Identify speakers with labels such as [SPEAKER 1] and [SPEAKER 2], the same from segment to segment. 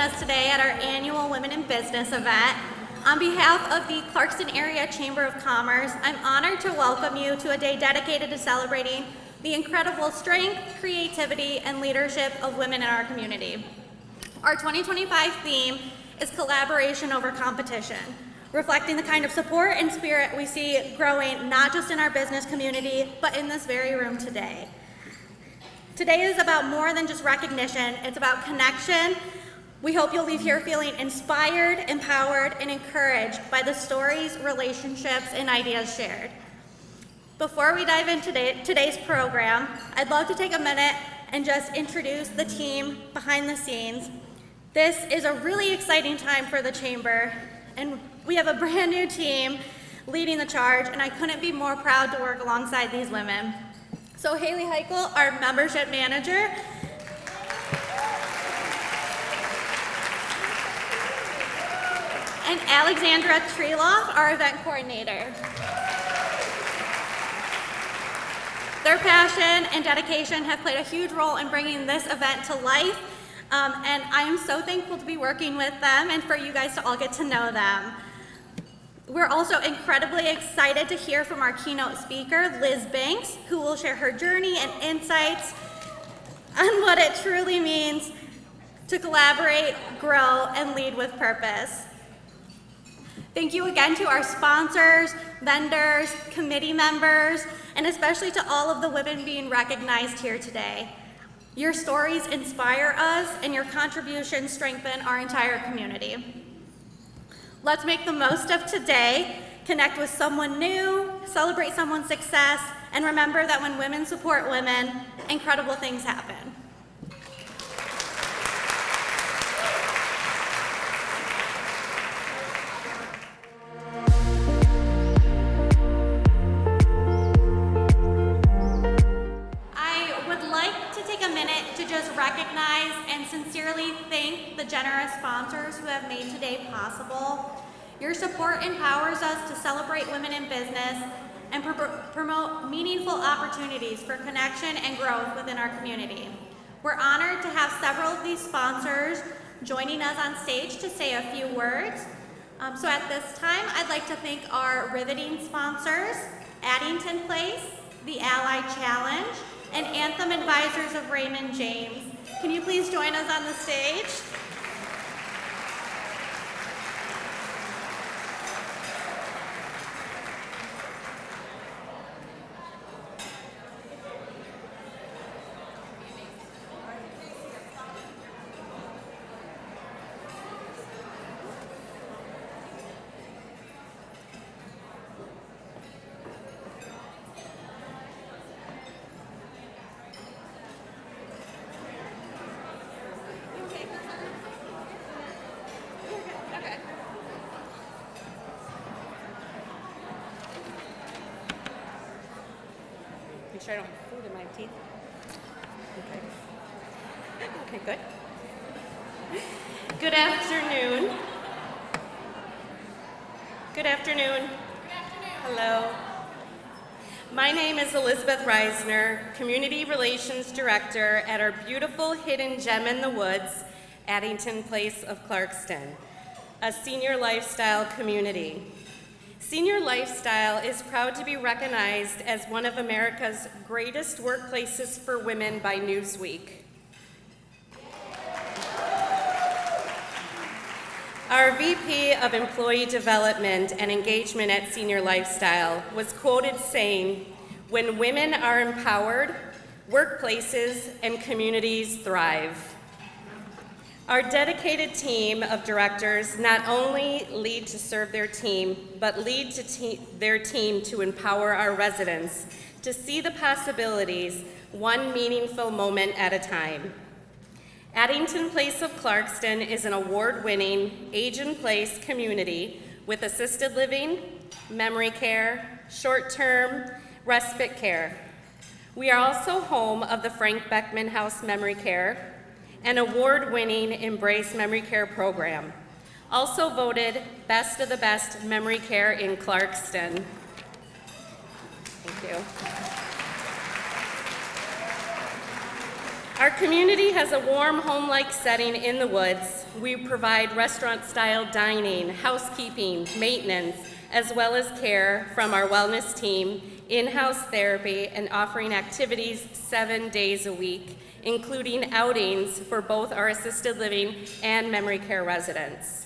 [SPEAKER 1] us today at our annual Women in Business event. On behalf of the Clarkston Area Chamber of Commerce, I'm honored to welcome you to a day dedicated to celebrating the incredible strength, creativity, and leadership of women in our community. Our 2025 theme is collaboration over competition, reflecting the kind of support and spirit we see growing not just in our business community, but in this very room today. Today is about more than just recognition, it's about connection. We hope you'll leave here feeling inspired, empowered, and encouraged by the stories, relationships, and ideas shared. Before we dive into today's program, I'd love to take a minute and just introduce the team behind the scenes. This is a really exciting time for the Chamber, and we have a brand new team leading the charge, and I couldn't be more proud to work alongside these women. So Haley Heichel, our membership manager, and Alexandra Treloff, our event coordinator. Their passion and dedication have played a huge role in bringing this event to life, and I am so thankful to be working with them and for you guys to all get to know them. We're also incredibly excited to hear from our keynote speaker, Liz Banks, who will share her journey and insights on what it truly means to collaborate, grow, and lead with purpose. Thank you again to our sponsors, vendors, committee members, and especially to all of the women being recognized here today. Your stories inspire us, and your contributions strengthen our entire community. Let's make the most of today, connect with someone new, celebrate someone's success, and remember that when women support women, incredible things happen. Recognize and sincerely thank the generous sponsors who have made today possible. Your support empowers us to celebrate women in business and promote meaningful opportunities for connection and growth within our community. We're honored to have several of these sponsors joining us on stage to say a few words. So at this time, I'd like to thank our riveting sponsors, Addington Place, the Ally Challenge, and Anthem Advisors of Raymond James. Can you please join us on the stage? Make sure I don't have food in my teeth. Okay, good. Good afternoon. Good afternoon. Hello. My name is Elizabeth Reisner, Community Relations Director at our beautiful hidden gem in the woods, Addington Place of Clarkston, a senior lifestyle community. Senior Lifestyle is proud to be recognized as one of America's greatest workplaces for women by Newsweek. Our VP of Employee Development and Engagement at Senior Lifestyle was quoted saying, "When women are empowered, workplaces and communities thrive." Our dedicated team of directors not only lead to serve their team, but lead to their team to empower our residents to see the possibilities one meaningful moment at a time. Addington Place of Clarkston is an award-winning age-in-place community with assisted living, memory care, short-term respite care. We are also home of the Frank Beckman House Memory Care, an award-winning Embrace Memory Care program, also voted Best of the Best Memory Care in Clarkston. Thank you.
[SPEAKER 2] Our community has a warm, home-like setting in the woods. We provide restaurant-style dining, housekeeping, maintenance, as well as care from our wellness team, in-house therapy, and offering activities 7 days a week, including outings for both our assisted living and memory care residents.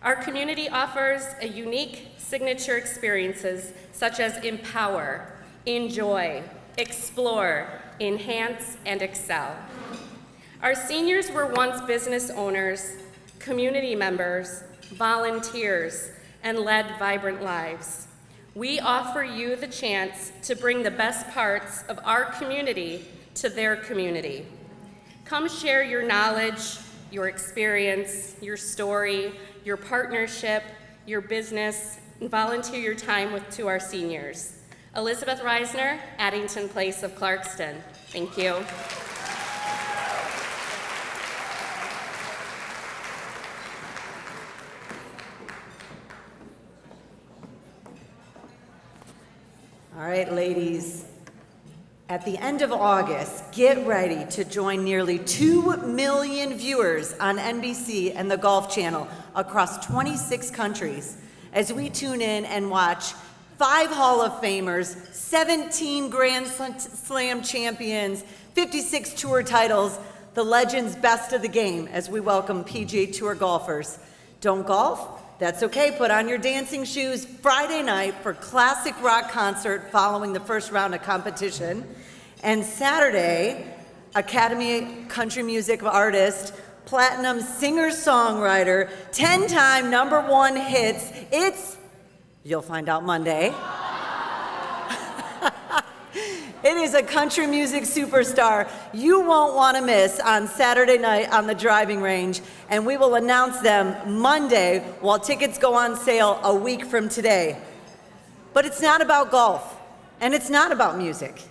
[SPEAKER 2] Our community offers a unique signature experiences such as empower, enjoy, explore, enhance, and excel. Our seniors were once business owners, community members, volunteers, and led vibrant lives. We offer you the chance to bring the best parts of our community to their community. Come share your knowledge, your experience, your story, your partnership, your business, and volunteer your time to our seniors. Elizabeth Reisner, Addington Place of Clarkston. Thank you.
[SPEAKER 3] All right, ladies. At the end of August, get ready to join nearly 2 million viewers on NBC and the Golf Channel across 26 countries as we tune in and watch 5 Hall of Famers, 17 Grand Slam champions, 56 tour titles, the legends best of the game as we welcome PGA Tour golfers. Don't golf? That's okay, put on your dancing shoes Friday night for classic rock concert following the first round of competition. And Saturday, Academy Country Music Artist, Platinum singer-songwriter, 10-time #1 hits, you'll find out Monday. It is a country music superstar you won't want to miss on Saturday night on the driving range, and we will announce them Monday while tickets go on sale a week from today. But it's not about golf, and it's not about music.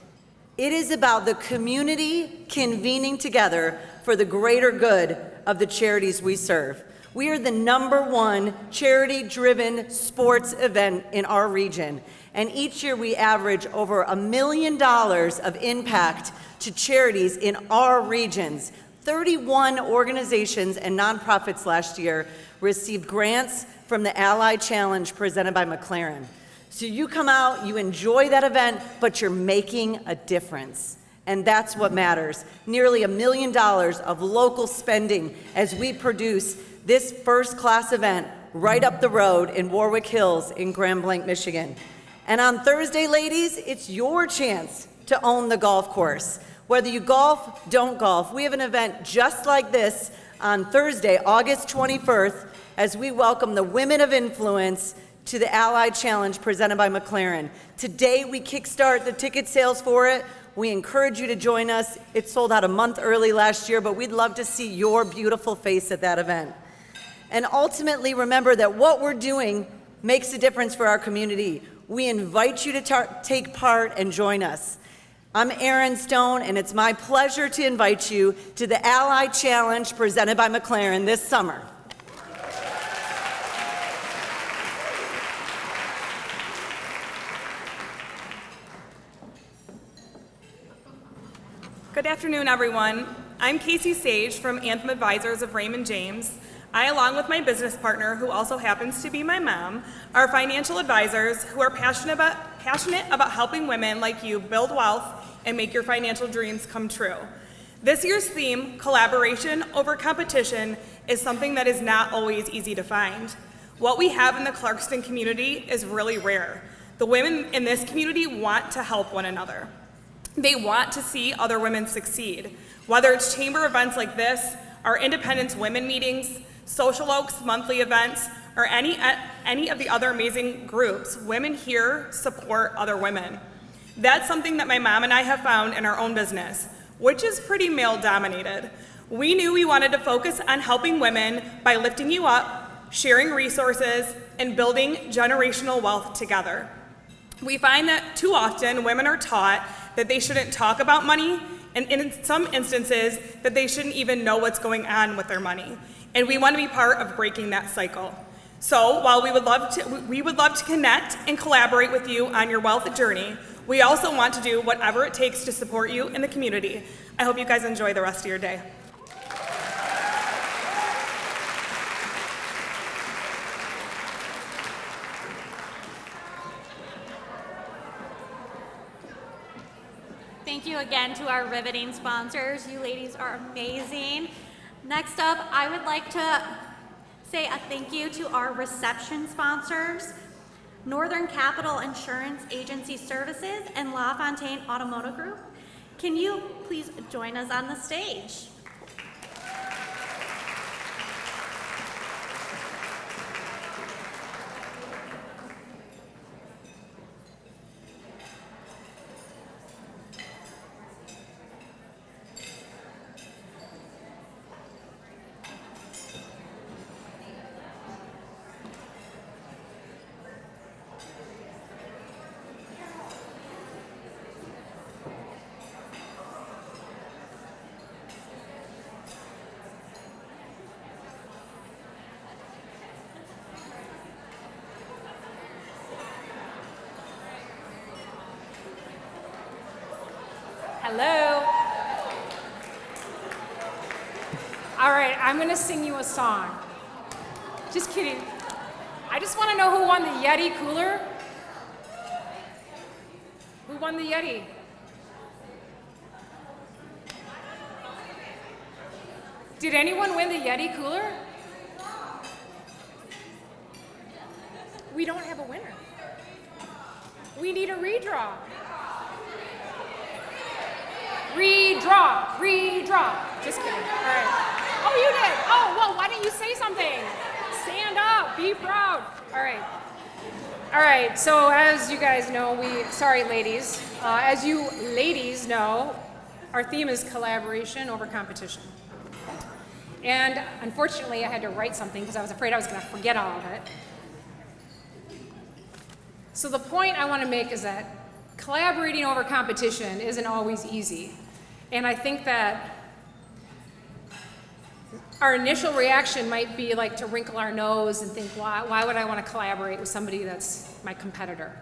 [SPEAKER 3] It is about the community convening together for the greater good of the charities we serve. We are the #1 charity-driven sports event in our region, and each year we average over $1 million of impact to charities in our regions. 31 organizations and nonprofits last year received grants from the Ally Challenge presented by McLaren. So you come out, you enjoy that event, but you're making a difference. And that's what matters. Nearly $1 million of local spending as we produce this first-class event right up the road in Warwick Hills in Grand Blanc, Michigan. And on Thursday, ladies, it's your chance to own the golf course. Whether you golf, don't golf, we have an event just like this on Thursday, August 21st, as we welcome the Women of Influence to the Ally Challenge presented by McLaren. Today, we kickstart the ticket sales for it. We encourage you to join us. It sold out a month early last year, but we'd love to see your beautiful face at that event. And ultimately, remember that what we're doing makes a difference for our community. We invite you to take part and join us. I'm Erin Stone, and it's my pleasure to invite you to the Ally Challenge presented by McLaren this summer.
[SPEAKER 4] Good afternoon, everyone. I'm Casey Sage from Anthem Advisors of Raymond James. I, along with my business partner, who also happens to be my mom, are financial advisors who are passionate about helping women like you build wealth and make your financial dreams come true. This year's theme, collaboration over competition, is something that is not always easy to find. What we have in the Clarkston community is really rare. The women in this community want to help one another. They want to see other women succeed. Whether it's chamber events like this, our Independence Women meetings, Social Oaks monthly events, or any of the other amazing groups, women here support other women. That's something that my mom and I have found in our own business, which is pretty male-dominated. We knew we wanted to focus on helping women by lifting you up, sharing resources, and building generational wealth together. We find that too often women are taught that they shouldn't talk about money, and in some instances that they shouldn't even know what's going on with their money. And we want to be part of breaking that cycle. So while we would love to connect and collaborate with you on your wealth journey, We also want to do whatever it takes to support you in the community. I hope you guys enjoy the rest of your day.
[SPEAKER 1] Thank you again to our riveting sponsors. You ladies are amazing. Next up, I would like to say a thank you to our reception sponsors, Northern Capital Insurance Agency Services and LaFontaine Automotive Group. Can you please join us on the stage?
[SPEAKER 5] Hello. All right, I'm going to sing you a song. Just kidding. I just want to know who won the Yeti cooler. Who won the Yeti? Did anyone win the Yeti cooler? We don't have a winner. We need a redraw. Redraw. Just kidding. All right. Oh, you did. Oh, well, why didn't you say something? Stand up. Be proud. All right. All right. So as you guys know, sorry, ladies. As you ladies know, our theme is collaboration over competition. And unfortunately, I had to write something because I was afraid I was going to forget all of it. So the point I want to make is that collaborating over competition isn't always easy. And I think that our initial reaction might be like to wrinkle our nose and think, why would I want to collaborate with somebody that's my competitor?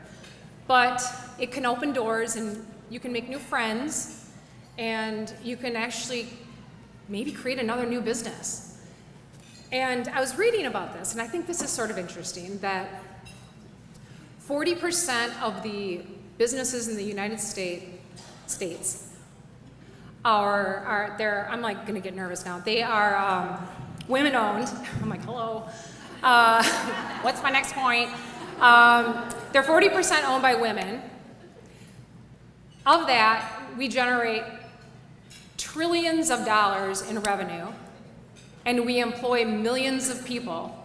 [SPEAKER 5] But it can open doors and you can make new friends and you can actually maybe create another new business. And I was reading about this, and I think this is sort of interesting, that 40% of the businesses in the United States are I'm like gonna get nervous now. They are women-owned. I'm like, hello. What's my next point? They're 40% owned by women. Of that, we generate trillions of dollars in revenue, and we employ millions of people.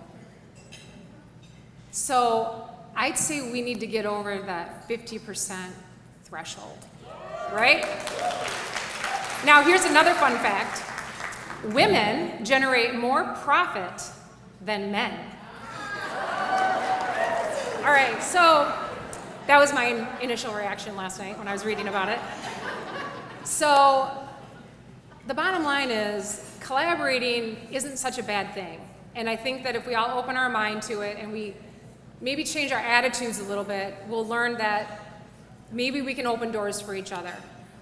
[SPEAKER 5] So I'd say we need to get over that 50% threshold, right? Now here's another fun fact. Women generate more profit than men. All right, so that was my initial reaction last night when I was reading about it. So the bottom line is collaborating isn't such a bad thing. And I think that if we all open our mind to it and we maybe change our attitudes a little bit, we'll learn that maybe we can open doors for each other.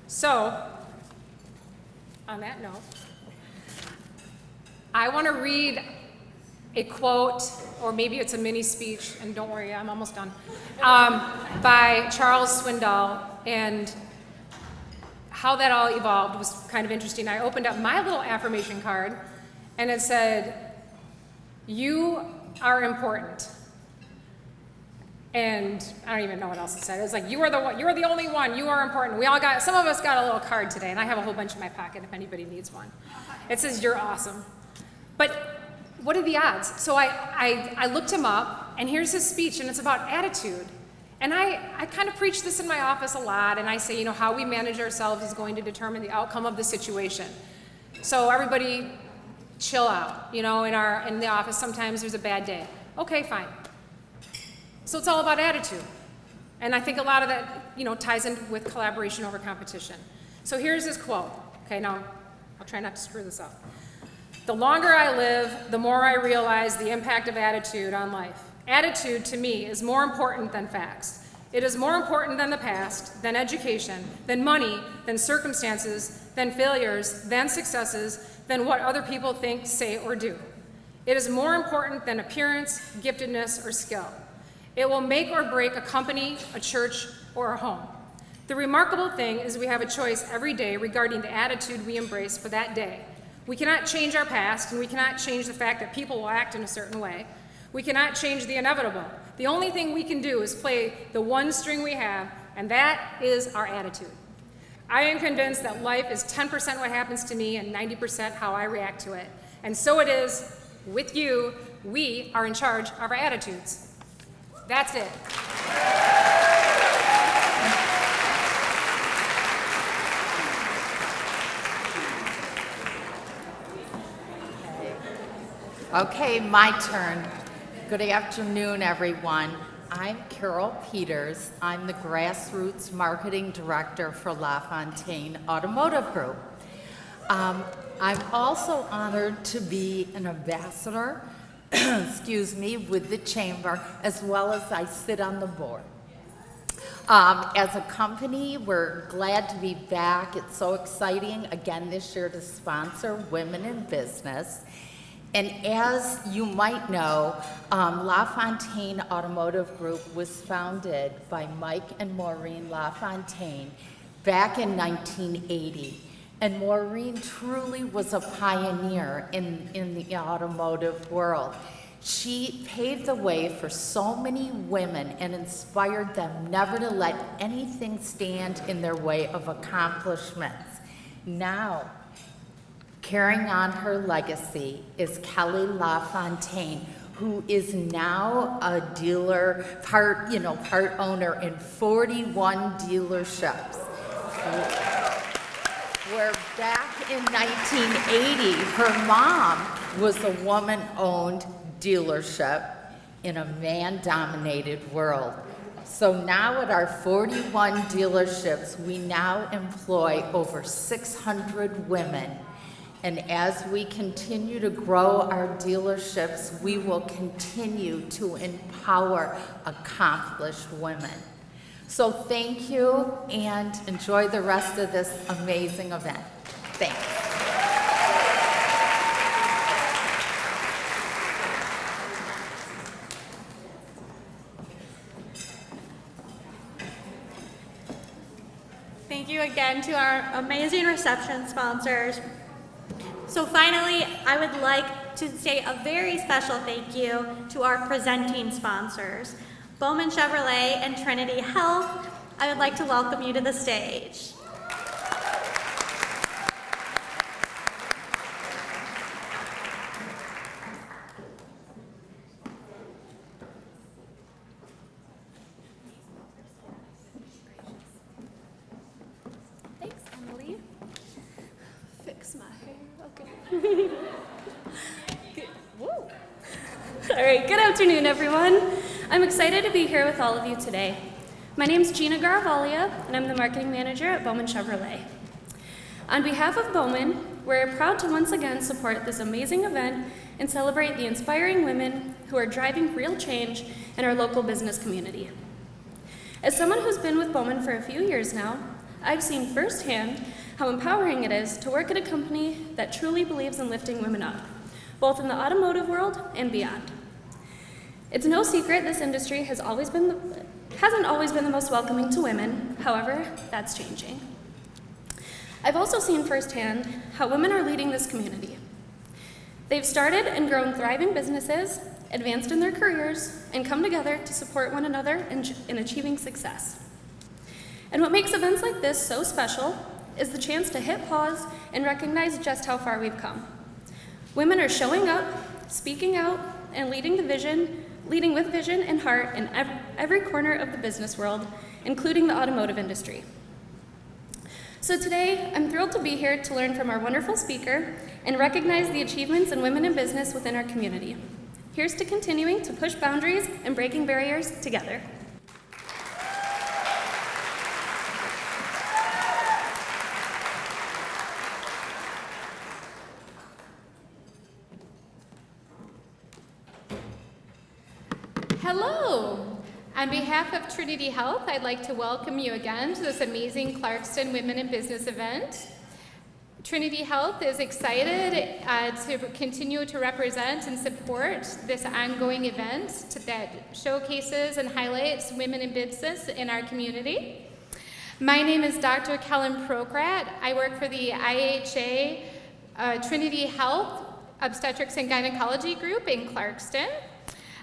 [SPEAKER 5] So, on that note, I want to read a quote, or maybe it's a mini speech, and don't worry, I'm almost done, by Charles Swindoll, and how that all evolved was kind of interesting. I opened up my little affirmation card, and it said, "You are important." And I don't even know what else it said. It was like, you are the one, you are the only one, you are important. Some of us got a little card today, and I have a whole bunch in my pocket if anybody needs one. It says, "You're awesome." But what are the odds? So I looked him up, and here's his speech, and it's about attitude. And I kind of preach this in my office a lot, and I say, how we manage ourselves is going to determine the outcome of the situation. So everybody chill out. In the office, sometimes there's a bad day. Okay, fine. So it's all about attitude. And I think a lot of that, ties in with collaboration over competition. So here's his quote. Okay, now I'll try not to screw this up. "The longer I live, the more I realize the impact of attitude on life. Attitude, to me, is more important than facts. It is more important than the past, than education, than money, than circumstances, than failures, than successes, than what other people think, say, or do. It is more important than appearance, giftedness, or skill. It will make or break a company, a church, or a home. The remarkable thing is we have a choice every day regarding the attitude we embrace for that day. We cannot change our past, and we cannot change the fact that people will act in a certain way. We cannot change the inevitable. The only thing we can do is play the one string we have, and that is our attitude. I am convinced that life is 10% what happens to me and 90% how I react to it. And so it is with you. We are in charge of our attitudes. That's it.
[SPEAKER 6] Okay, my turn. Good afternoon, everyone. I'm Carol Peters. I'm the Grassroots Marketing Director for LaFontaine Automotive Group. I'm also honored to be an ambassador, with the Chamber, as well as I sit on the board. As a company, we're glad to be back. It's so exciting, again this year, to sponsor Women in Business. And as you might know, LaFontaine Automotive Group was founded by Mike and Maureen LaFontaine back in 1980. And Maureen truly was a pioneer in the automotive world. She paved the way for so many women and inspired them never to let anything stand in their way of accomplishments. Now, carrying on her legacy is Kelly LaFontaine, who is now a dealer, part owner in 41 dealerships. Where back in 1980, her mom was a woman-owned dealership in a man-dominated world. So now at our 41 dealerships, we now employ over 600 women. And as we continue to grow our dealerships, we will continue to empower accomplished women. So thank you and enjoy the rest of this amazing event. Thanks.
[SPEAKER 1] Thank you again to our amazing reception sponsors. So finally, I would like to say a very special thank you to our presenting sponsors, Bowman Chevrolet and Trinity Health. I would like to welcome you to the stage. Thanks, Emily. Fix my hair, okay. Woo. All right, good afternoon, everyone. I'm excited to be here with all of you today. My name's Gina Garavalia, and I'm the marketing manager at Bowman Chevrolet. On behalf of Bowman, we're proud to once again support this amazing event and celebrate the inspiring women who are driving real change in our local business community. As someone who's been with Bowman for a few years now, I've seen firsthand how empowering it is to work at a company that truly believes in lifting women up, both in the automotive world and beyond. It's no secret this industry hasn't always been the most welcoming to women. However, that's changing. I've also seen firsthand how women are leading this community. They've started and grown thriving businesses, advanced in their careers, and come together to support one another in achieving success. And what makes events like this so special is the chance to hit pause and recognize just how far we've come. Women are showing up, speaking out, and leading with vision and heart in every corner of the business world, including the automotive industry. So today, I'm thrilled to be here to learn from our wonderful speaker and recognize the achievements in women in business within our community. Here's to continuing to push boundaries and breaking barriers together.
[SPEAKER 7] Hello,
[SPEAKER 5] On behalf of Trinity Health, I'd like to welcome you again to this amazing Clarkston Women in Business event. Trinity Health is excited to continue to represent and support this ongoing event that showcases and highlights women in business in our community. My name is Dr. Kellen Prokrat. I work for the IHA Trinity Health Obstetrics and Gynecology Group in Clarkston.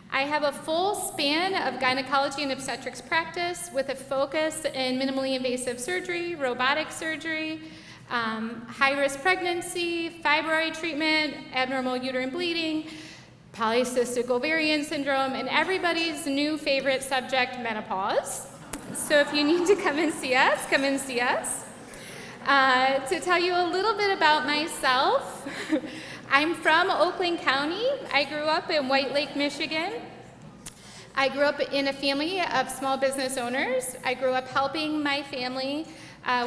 [SPEAKER 5] I have a full span of gynecology and obstetrics practice with a focus in minimally invasive surgery, robotic surgery, high-risk pregnancy, fibroid treatment, abnormal uterine bleeding, polycystic ovarian syndrome, and everybody's new favorite subject, menopause. So if you need to come and see us, come and see us. To tell you a little bit about myself, I'm from Oakland County. I grew up in White Lake, Michigan. I grew up in a family of small business owners. I grew up helping my family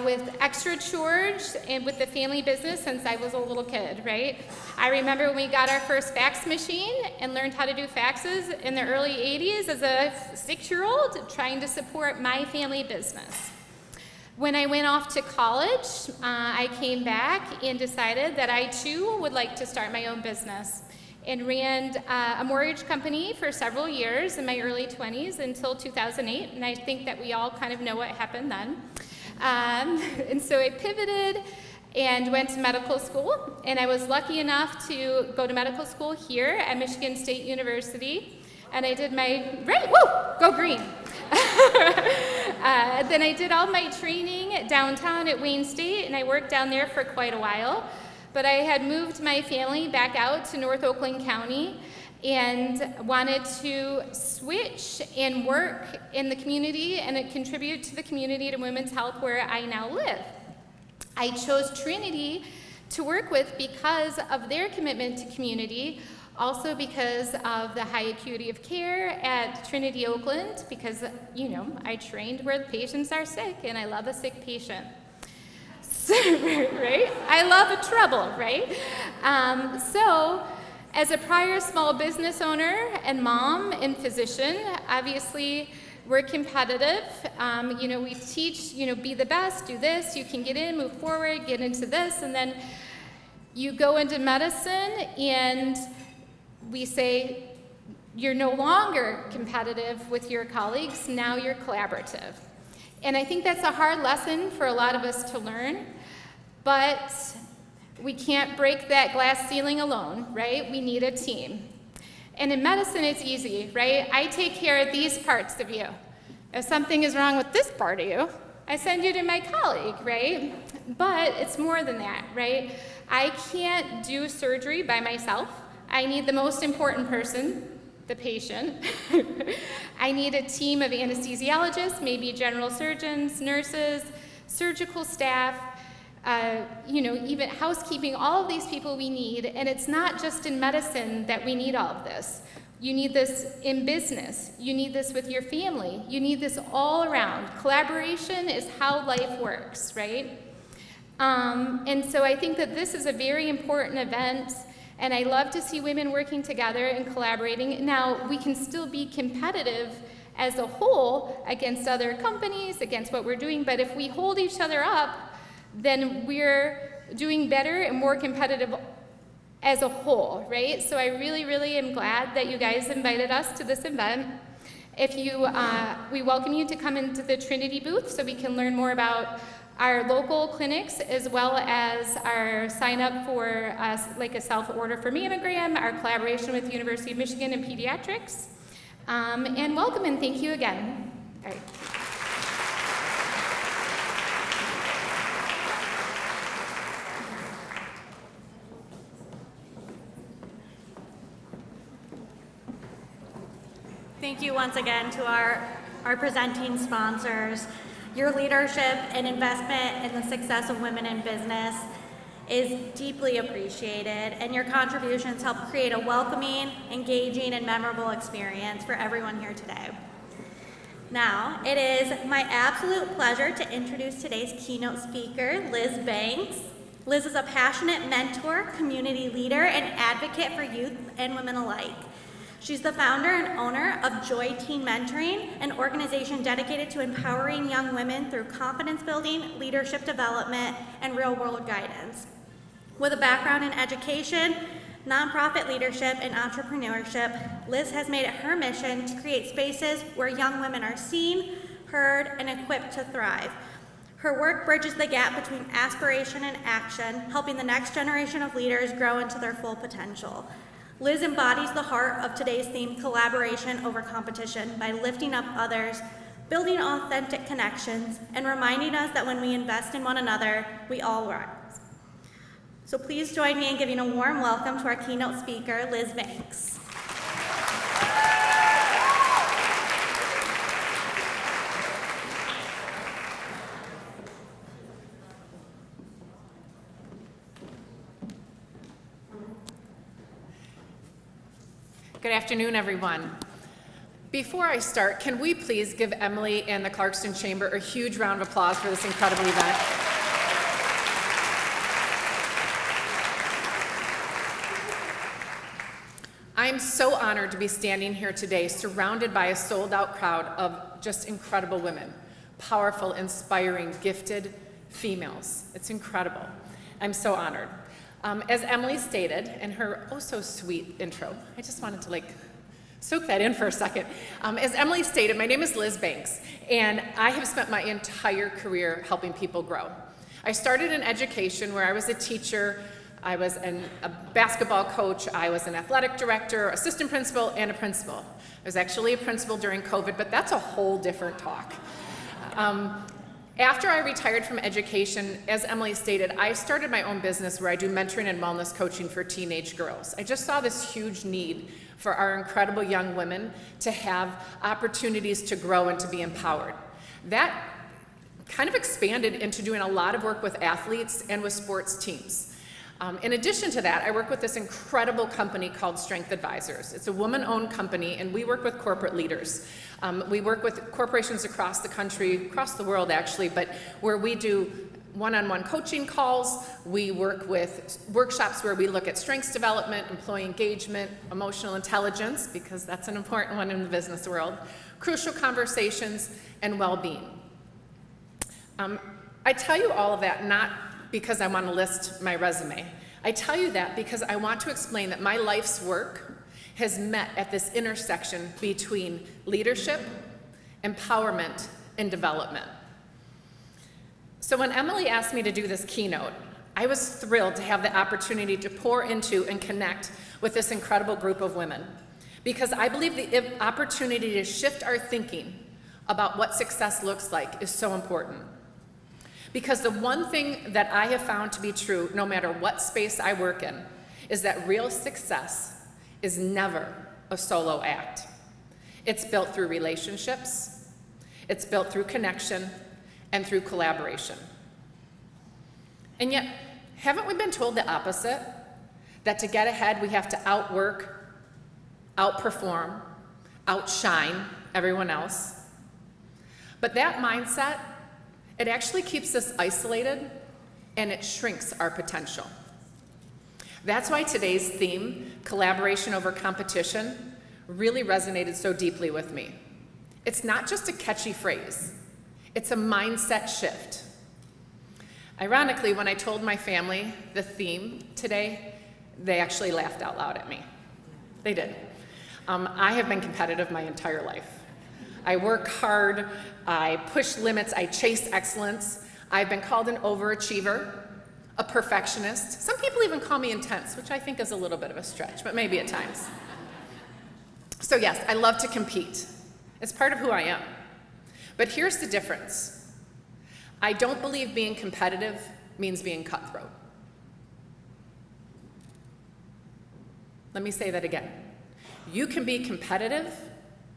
[SPEAKER 5] with extra chores and with the family business since I was a little kid, right? I remember when we got our first fax machine and learned how to do faxes in the early 80s as a 6-year-old, trying to support my family business. When I went off to college, I came back and decided that I too would like to start my own business, and ran a mortgage company for several years in my early 20s until 2008, and I think that we all kind of know what happened then. And so I pivoted and went to medical school, and I was lucky enough to go to medical school here at Michigan State University, and I did my, go green. Then I did all my training downtown at Wayne State, and I worked down there for quite a while, but I had moved my family back out to North Oakland County and wanted to switch and work in the community and contribute to the community, to women's health, where I now live. I chose Trinity to work with because of their commitment to community, also because of the high acuity of care at Trinity Oakland, because, you know, I trained where the patients are sick, and I love a sick patient. So, right? I love a trouble, right? So, as a prior small business owner and mom and physician, obviously we're competitive. We teach, be the best, do this, you can get in, move forward, get into this, and then you go into medicine and we say, you're no longer competitive with your colleagues, now you're collaborative. And I think that's a hard lesson for a lot of us to learn, but we can't break that glass ceiling alone, right? We need a team. And in medicine, it's easy, right? I take care of these parts of you. If something is wrong with this part of you, I send you to my colleague, right? But it's more than that, right? I can't do surgery by myself. I need the most important person, the patient. I need a team of anesthesiologists, maybe general surgeons, nurses, surgical staff, even housekeeping, all of these people we need. And it's not just in medicine that we need all of this. You need this in business. You need this with your family. You need this all around. Collaboration is how life works, right? And so I think that this is a very important event, and I love to see women working together and collaborating. Now, we can still be competitive as a whole against other companies, against what we're doing, but if we hold each other up, then we're doing better and more competitive as a whole, right? So I really, really am glad that you guys invited us to this event. We welcome you to come into the Trinity booth so we can learn more about our local clinics, as well as our sign up for like a self-order for mammogram, our collaboration with the University of Michigan in pediatrics. And welcome and thank you again. All right.
[SPEAKER 1] Thank you once again to our presenting sponsors. Your leadership and investment in the success of women in business is deeply appreciated, and your contributions help create a welcoming, engaging, and memorable experience for everyone here today. Now, it is my absolute pleasure to introduce today's keynote speaker, Liz Banks. Liz is a passionate mentor, community leader, and advocate for youth and women alike. She's the founder and owner of J.O.Y Teen Mentoring, an organization dedicated to empowering young women through confidence building, leadership development, and real-world guidance. With a background in education, nonprofit leadership, and entrepreneurship, Liz has made it her mission to create spaces where young women are seen, heard, and equipped to thrive. Her work bridges the gap between aspiration and action, helping the next generation of leaders grow into their full potential. Liz embodies the heart of today's theme, collaboration over competition, by lifting up others, building authentic connections, and reminding us that when we invest in one another, we all rise. So please join me in giving a warm welcome to our keynote speaker, Liz Banks.
[SPEAKER 5] Good afternoon, everyone. Before I start, can we please give Emily and the Clarkston Chamber a huge round of applause for this incredible event? I'm so honored to be standing here today surrounded by a sold-out crowd of just incredible women, powerful, inspiring, gifted females. It's incredible. I'm so honored. As Emily stated in her oh-so-sweet intro, I just wanted to soak that in for a second. As Emily stated, my name is Liz Banks, and I have spent my entire career helping people grow. I started in education where I was a teacher, I was a basketball coach, I was an athletic director, assistant principal, and a principal. I was actually a principal during COVID, but that's a whole different talk. After I retired from education, as Emily stated, I started my own business where I do mentoring and wellness coaching for teenage girls. I just saw this huge need for our incredible young women to have opportunities to grow and to be empowered. That kind of expanded into doing a lot of work with athletes and with sports teams. In addition to that, I work with this incredible company called Strength Advisors. It's a woman-owned company, and we work with corporate leaders. We work with corporations across the country, across the world actually, but where we do one-on-one coaching calls, we work with workshops where we look at strengths development, employee engagement, emotional intelligence, because that's an important one in the business world, crucial conversations, and well-being. I tell you all of that not because I want to list my resume. I tell you that because I want to explain that my life's work has met at this intersection between leadership, empowerment, and development. So when Emily asked me to do this keynote, I was thrilled to have the opportunity to pour into and connect with this incredible group of women, because I believe the opportunity to shift our thinking about what success looks like is so important. Because the one thing that I have found to be true, no matter what space I work in, is that real success is never a solo act. It's built through relationships, it's built through connection, and through collaboration. And yet, haven't we been told the opposite? That to get ahead, we have to outwork, outperform, outshine everyone else. But that mindset, it actually keeps us isolated, and it shrinks our potential. That's why today's theme, collaboration over competition, really resonated so deeply with me. It's not just a catchy phrase, it's a mindset shift. Ironically, when I told my family the theme today, they actually laughed out loud at me. They did. I have been competitive my entire life. I work hard, I push limits, I chase excellence. I've been called an overachiever, a perfectionist. Some people even call me intense, which I think is a little bit of a stretch, but maybe at times. So yes, I love to compete. It's part of who I am. But here's the difference. I don't believe being competitive means being cutthroat. Let me say that again. You can be competitive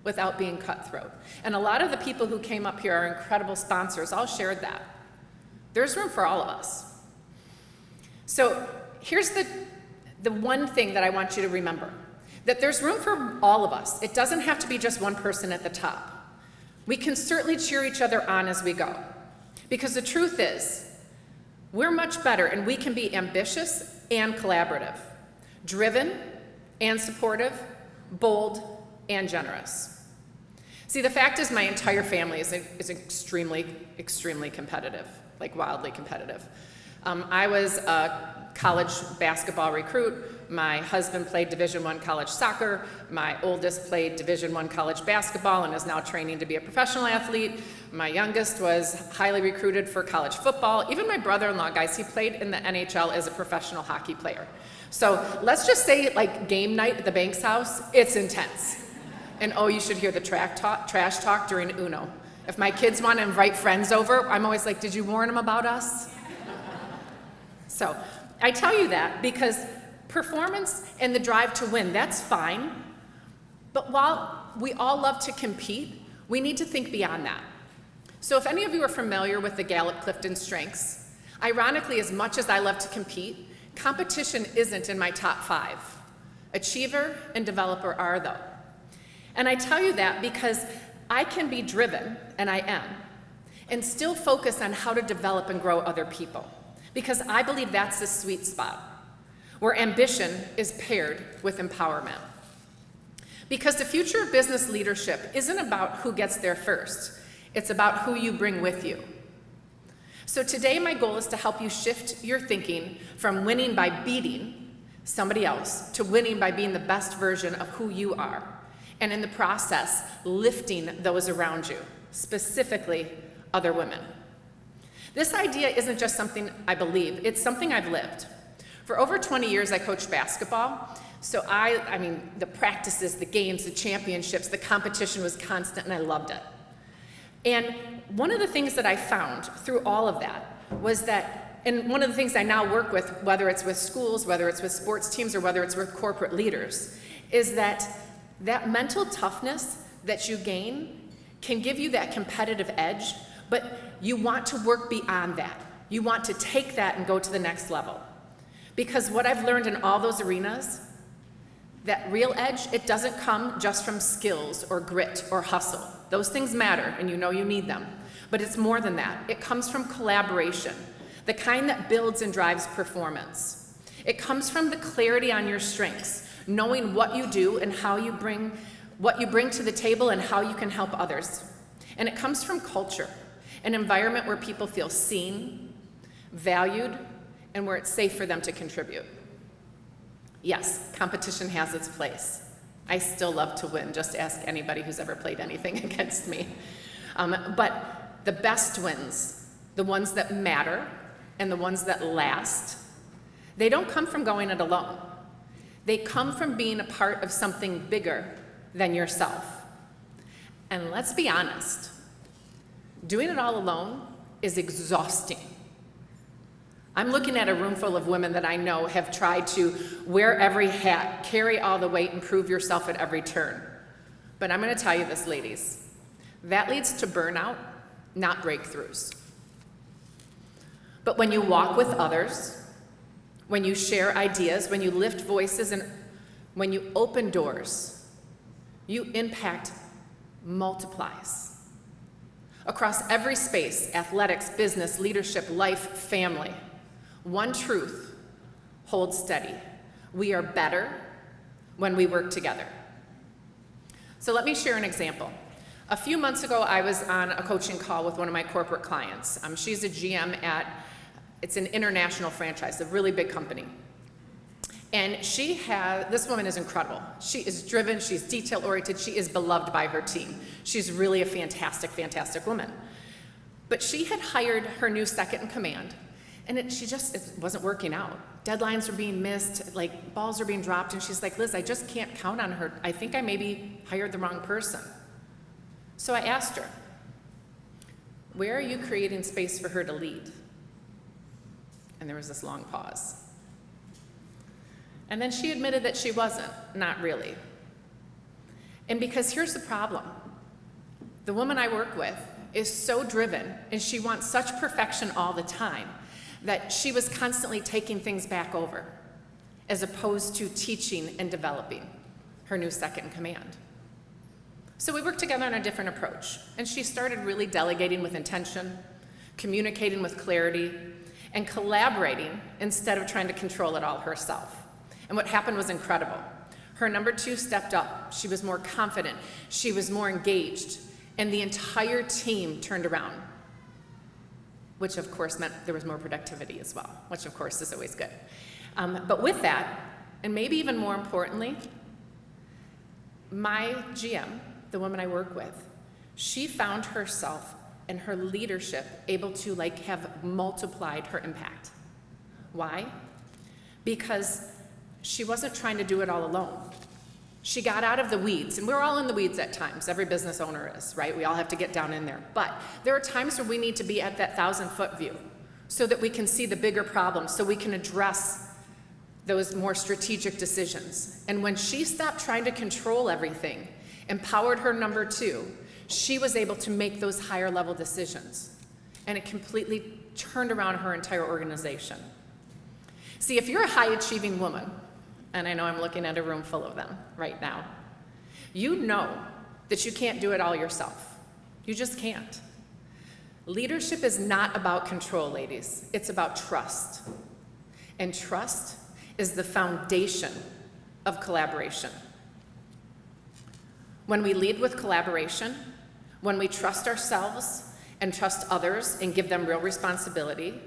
[SPEAKER 5] without being cutthroat. And a lot of the people who came up here are incredible sponsors. All shared that. There's room for all of us. So here's the one thing that I want you to remember, that there's room for all of us. It doesn't have to be just one person at the top. We can certainly cheer each other on as we go. Because the truth is, we're much better, and we can be ambitious and collaborative, driven and supportive,
[SPEAKER 7] bold, and generous. See, the fact is my entire family is extremely, extremely competitive, like wildly competitive. I was a college basketball recruit. My husband played Division I college soccer. My oldest played Division I college basketball and is now training to be a professional athlete. My youngest was highly recruited for college football. Even my brother-in-law, guys, he played in the NHL as a professional hockey player. So let's just say, like, game night at the Banks house, it's intense. And oh, you should hear the trash talk during Uno. If my kids want to invite friends over, I'm always like, did you warn them about us? So I tell you that because performance and the drive to win, that's fine. But while we all love to compete, we need to think beyond that. So if any of you are familiar with the Gallup-Clifton strengths, ironically, as much as I love to compete, competition isn't in my top 5. Achiever and developer are, though. And I tell you that because I can be driven, and I am, and still focus on how to develop and grow other people. Because I believe that's the sweet spot, where ambition is paired with empowerment. Because the future of business leadership isn't about who gets there first, it's about who you bring with you. So today my goal is to help you shift your thinking from winning by beating somebody else to winning by being the best version of who you are, and in the process, lifting those around you, specifically other women. This idea isn't just something I believe, it's something I've lived. For over 20 years, I coached basketball, so I mean, the practices, the games, the championships, the competition was constant, and I loved it. And one of the things that I found through all of that was that, and one of the things I now work with, whether it's with schools, whether it's with sports teams, or whether it's with corporate leaders, is that mental toughness that you gain can give you that competitive edge, but you want to work beyond that. You want to take that and go to the next level. Because what I've learned in all those arenas, that real edge, it doesn't come just from skills or grit or hustle. Those things matter, and you know you need them. But it's more than that. It comes from collaboration, the kind that builds and drives performance. It comes from the clarity on your strengths, knowing what you do and how you bring, what you bring to the table and how you can help others. And it comes from culture, an environment where people feel seen, valued, and where it's safe for them to contribute. Yes, competition has its place. I still love to win. Just ask anybody who's ever played anything against me. But the best wins, the ones that matter and the ones that last, they don't come from going it alone. They come from being a part of something bigger than yourself. And let's be honest, doing it all alone is exhausting. I'm looking at a room full of women that I know have tried to wear every hat, carry all the weight, and prove yourself at every turn. But I'm going to tell you this, ladies, that leads to burnout, not breakthroughs. But when you walk with others, when you share ideas, when you lift voices, and when you open doors, you impact multiplies. Across every space, athletics, business, leadership, life, family, one truth holds steady. We are better when we work together. So let me share an example. A few months ago, I was on a coaching call with one of my corporate clients. She's a GM it's an international franchise, a really big company. And this woman is incredible. She is driven, she's detail-oriented, she is beloved by her team. She's really a fantastic, fantastic woman. But she had hired her new second in command, and it wasn't working out. Deadlines were being missed, like balls are being dropped, and she's like, Liz, I just can't count on her. I think I maybe hired the wrong person. So I asked her, where are you creating space for her to lead? And there was this long pause. And then she admitted that she wasn't, not really. And because here's the problem. The woman I work with is so driven, and she wants such perfection all the time, that she was constantly taking things back over, as opposed to teaching and developing her new second in command. So we worked together on a different approach, and she started really delegating with intention, communicating with clarity, and collaborating instead of trying to control it all herself. And what happened was incredible. Her number 2 stepped up. She was more confident. She was more engaged. And the entire team turned around, which of course meant there was more productivity as well, which of course is always good. But with that, and maybe even more importantly, my GM, the woman I work with, she found herself and her leadership able to have multiplied her impact. Why? Because she wasn't trying to do it all alone. She got out of the weeds, and we're all in the weeds at times. Every business owner is, right? We all have to get down in there. But there are times where we need to be at that 1,000-foot view so that we can see the bigger problems, so we can address those more strategic decisions. And when she stopped trying to control everything, empowered her number 2, she was able to make those higher level decisions. And it completely turned around her entire organization. See, if you're a high achieving woman, and I know I'm looking at a room full of them right now, you know that you can't do it all yourself. You just can't. Leadership is not about control, ladies. It's about trust. And trust is the foundation of collaboration. When we lead with collaboration, when we trust ourselves and trust others and give them real responsibility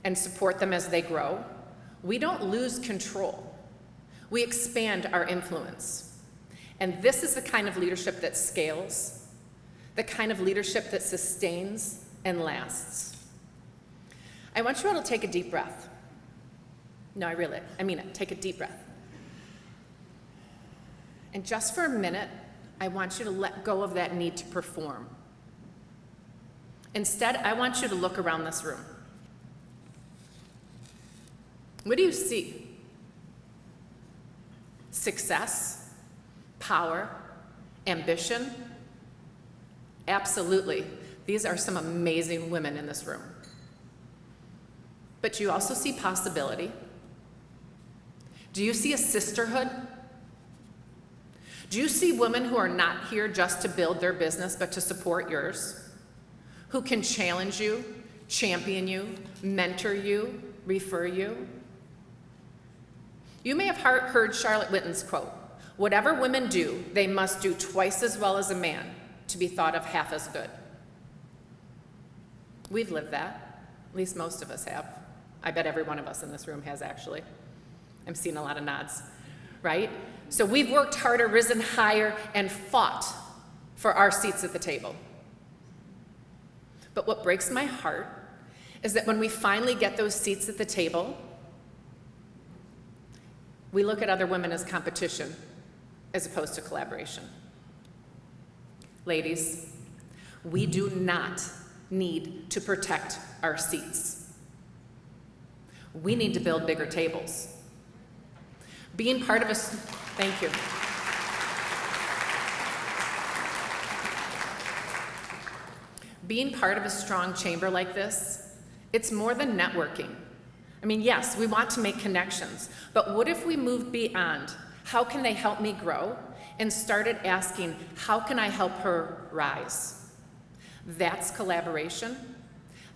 [SPEAKER 7] and support them as they grow, we don't lose control. We expand our influence. And this is the kind of leadership that scales, the kind of leadership that sustains and lasts. I want you all to take a deep breath. No, I mean it. Take a deep breath. And just for a minute, I want you to let go of that need to perform. Instead, I want you to look around this room. What do you see? Success, power, ambition? Absolutely. These are some amazing women in this room. But you also see possibility. Do you see a sisterhood? Do you see women who are not here just to build their business, but to support yours? Who can challenge you, champion you, mentor you, refer you? You may have heard Charlotte Whitten's quote, "Whatever women do, they must do twice as well as a man to be thought of half as good." We've lived that. At least most of us have. I bet every one of us in this room has, actually. I'm seeing a lot of nods, right? So we've worked harder, risen higher, and fought for our seats at the table. But what breaks my heart is that when we finally get those seats at the table, we look at other women as competition as opposed to collaboration. Ladies, we do not need to protect our seats. We need to build bigger tables. Being part of a, thank you. Being part of a strong chamber like this, it's more than networking. I mean, yes, we want to make connections, but what if we moved beyond, how can they help me grow, and started asking, how can I help her rise? That's collaboration,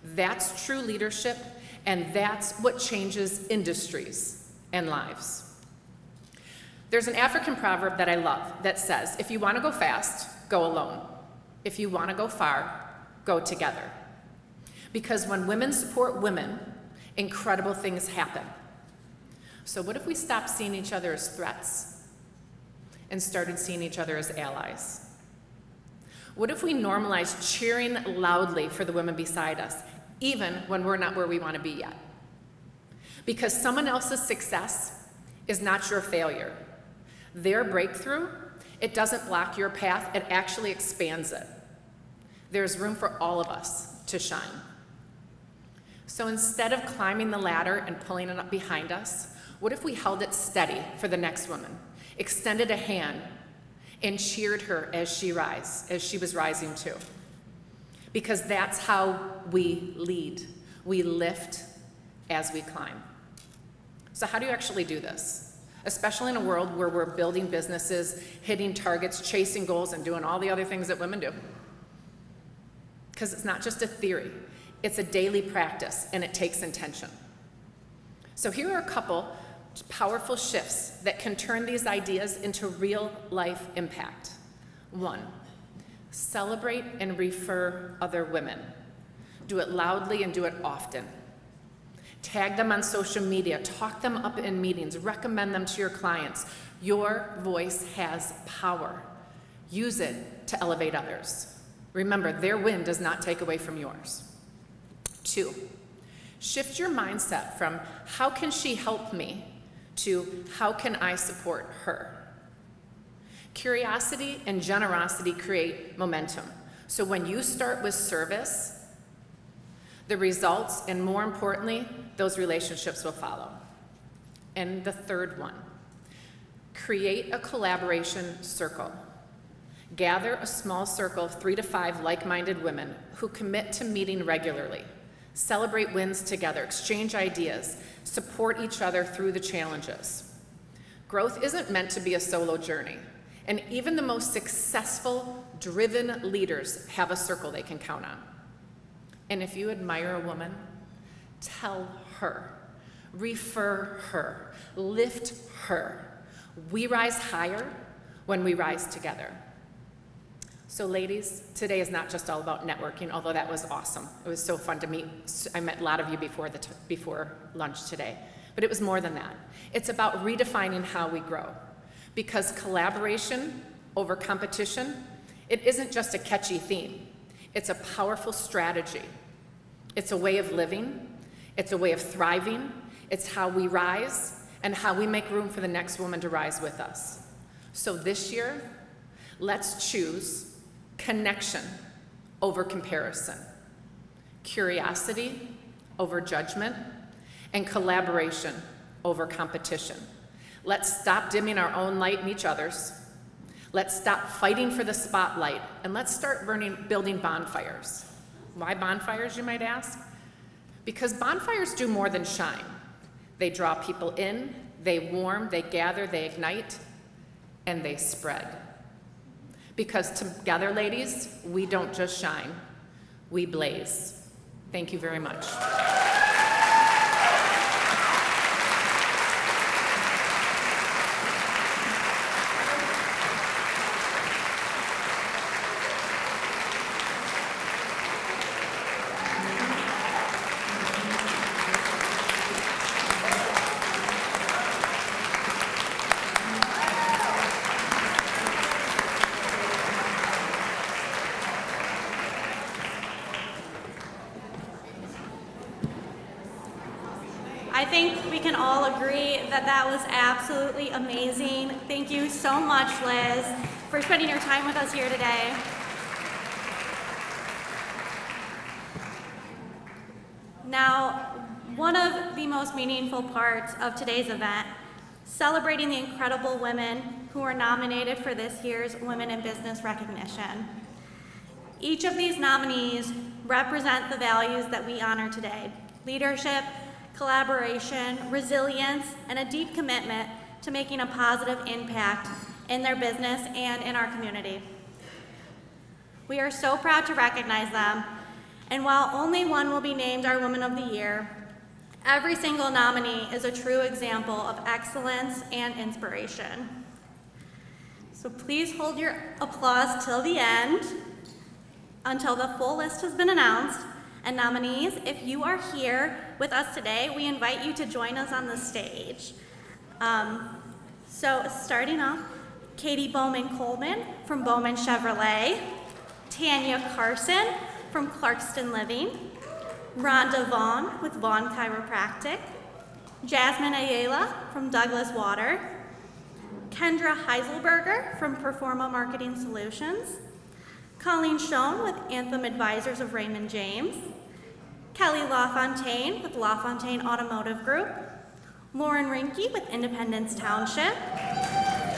[SPEAKER 7] that's true leadership, and that's what changes industries and lives. There's an African proverb that I love that says, if you want to go fast, go alone. If you want to go far, go together. Because when women support women, incredible things happen. So what if we stopped seeing each other as threats and started seeing each other as allies? What if we normalized cheering loudly for the women beside us, even when we're not where we want to be yet? Because someone else's success is not your failure. Their breakthrough, it doesn't block your path, it actually expands it. There's room for all of us to shine. So instead of climbing the ladder and pulling it up behind us, what if we held it steady for the next woman, extended a hand, and cheered her as she was rising too? Because that's how we lead. We lift as we climb. So how do you actually do this? Especially in a world where we're building businesses, hitting targets, chasing goals, and doing all the other things that women do. Because it's not just a theory. It's a daily practice, and it takes intention. So here are a couple powerful shifts that can turn these ideas into real life impact. 1, celebrate and refer other women. Do it loudly and do it often. Tag them on social media, talk them up in meetings, recommend them to your clients. Your voice has power. Use it to elevate others. Remember, their win does not take away from yours. 2, shift your mindset from how can she help me to how can I support her? Curiosity and generosity create momentum. So when you start with service, the results, and more importantly, those relationships will follow. And the third one, create a collaboration circle. Gather a small circle of 3 to 5 like-minded women who commit to meeting regularly. Celebrate wins together, exchange ideas, support each other through the challenges. Growth isn't meant to be a solo journey, and even the most successful, driven leaders have a circle they can count on. And if you admire a woman, tell her, refer her, lift her. We rise higher when we rise together. So ladies, today is not just all about networking, although that was awesome. It was so fun to meet. I met a lot of you before lunch today. But it was more than that. It's about redefining how we grow. Because collaboration over competition, it isn't just a catchy theme. It's a powerful strategy. It's a way of living. It's a way of thriving. It's how we rise and how we make room for the next woman to rise with us. So this year, let's choose connection over comparison, curiosity over judgment, and collaboration over competition. Let's stop dimming our own light and each other's. Let's stop fighting for the spotlight, and let's start building bonfires. Why bonfires, you might ask? Because bonfires do more than shine. They draw people in, they warm, they gather, they ignite, and they spread. Because together, ladies, we don't just shine, we blaze. Thank you very much.
[SPEAKER 1] I think we can all agree that that was absolutely amazing. Thank you so much, Liz, for spending your time with us here today. Now, one of the most meaningful parts of today's event, celebrating the incredible women who are nominated for this year's Women in Business recognition. Each of these nominees represent the values that we honor today: leadership, collaboration, resilience, and a deep commitment to making a positive impact in their business and in our community. We are so proud to recognize them, and while only one will be named our Woman of the Year, every single nominee is a true example of excellence and inspiration. So please hold your applause till the end, until the full list has been announced. And nominees, if you are here with us today, we invite you to join us on the stage. So starting off, Katie Bowman-Coleman from Bowman Chevrolet, Tanya Carson from Clarkston Living, Rhonda Vaughn with Vaughn Chiropractic, Jasmine Ayala from Douglas Water, Kendra Heiselberger from Performa Marketing Solutions, Colleen Schoen with Anthem Advisors of Raymond James, Kelly LaFontaine with LaFontaine Automotive Group, Lauren Rinke with Independence Township,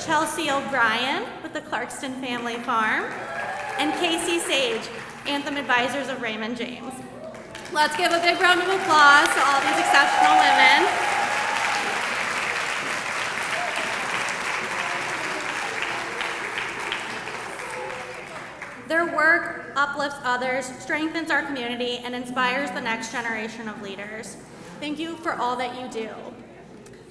[SPEAKER 1] Chelsea O'Brien with the Clarkston Family Farm, and Casey Sage, Anthem Advisors of Raymond James. Let's give a big round of applause to all these exceptional women. Their work uplifts others, strengthens our community, and inspires the next generation of leaders. Thank you for all that you do.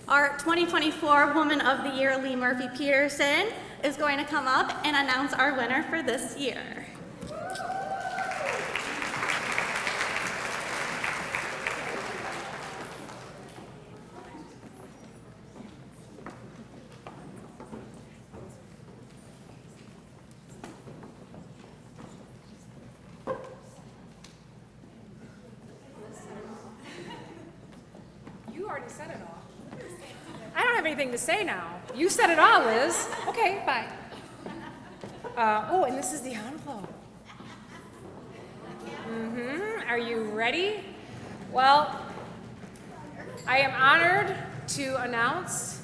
[SPEAKER 1] Our 2024 Woman of the Year, Lee Murphy Peterson, is going to come up and announce our winner for this year.
[SPEAKER 5] You already said it all. I don't have anything to say now. You said it all, Liz. Okay, bye. Oh, and this is the envelope. Are you ready? Well, I am honored to announce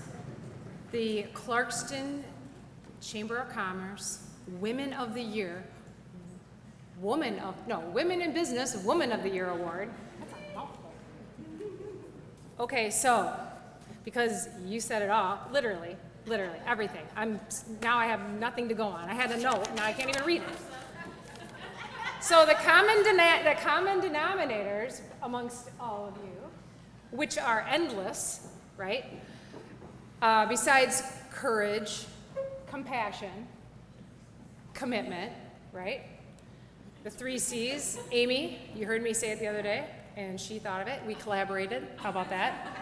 [SPEAKER 5] the Clarkston Chamber of Commerce Women of the Year, Women in Business Woman of the Year Award. Okay, so, because you said it all, literally everything. Now I have nothing to go on. I had a note, now I can't even read it. So the common denominators amongst all of you, which are endless, right? Besides courage, compassion, commitment, right? The 3 C's. Amy, you heard me say it the other day, and she thought of it. We collaborated. How about that?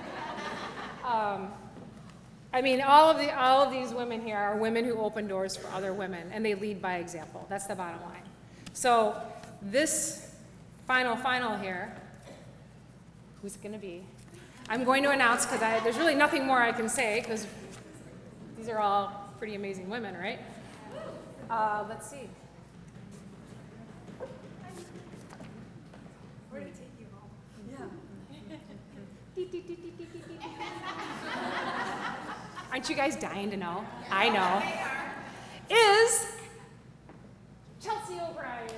[SPEAKER 5] I mean, all of these women here are women who open doors for other women, and they lead by example. That's the bottom line. So this final here, who's it going to be? I'm going to announce, because there's really nothing more I can say, because these are all pretty amazing women, right? Let's see. Where did it take you home? Yeah. Aren't you guys dying to know? I know. Is Chelsea O'Brien.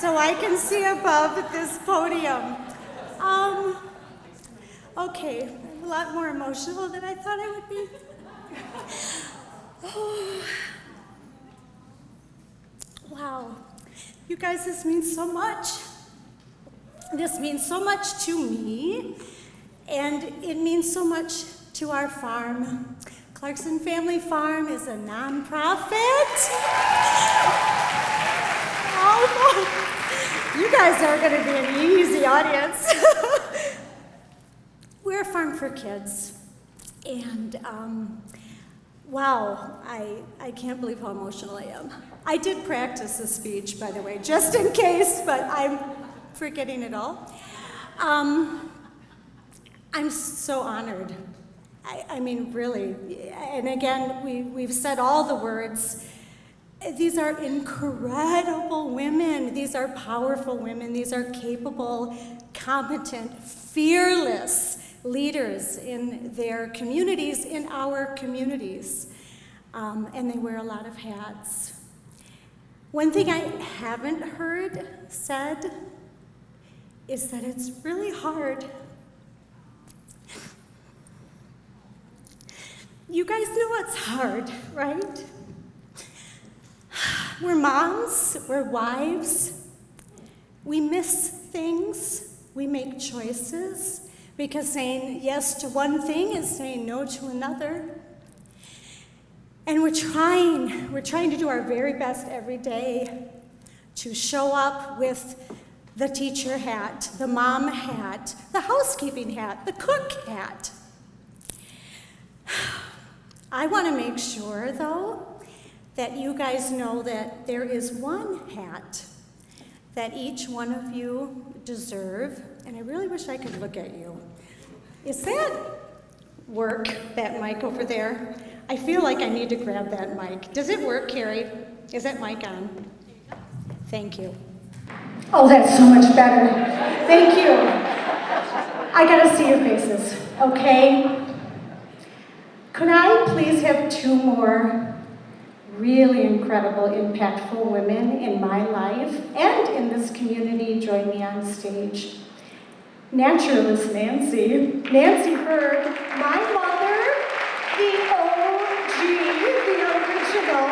[SPEAKER 8] So I can see above this podium. Okay, I'm a lot more emotional than I thought I would be. Oh. Wow, you guys, this means so much. This means so much to me, and it means so much to our farm. Clarkston Family Farm is a nonprofit. You guys are going to be an easy audience. We're a farm for kids. And, wow, I can't believe how emotional I am. I did practice this speech, by the way, just in case, but I'm forgetting it all. I'm so honored. I mean, really. And again, we've said all the words. These are incredible women. These are powerful women. These are capable, competent, fearless leaders in their communities, in our communities. And they wear a lot of hats. One thing I haven't heard said is that it's really hard. You guys know it's hard, right? We're moms, we're wives, we miss things, we make choices, because saying yes to one thing is saying no to another. And we're trying to do our very best every day to show up with the teacher hat, the mom hat, the housekeeping hat, the cook hat. I want to make sure, though, that you guys know that there is one hat that each one of you deserve, and I really wish I could look at you. Is that work, that mic over there? I feel like I need to grab that mic. Does it work, Carrie? Is that mic on? Thank you. Oh, that's so much better. Thank you. I gotta see your faces, okay? Could I please have 2 more really incredible, impactful women in my life and in this community join me on stage. Naturalist Nancy. Nancy Bird, my mother, the OG, the original,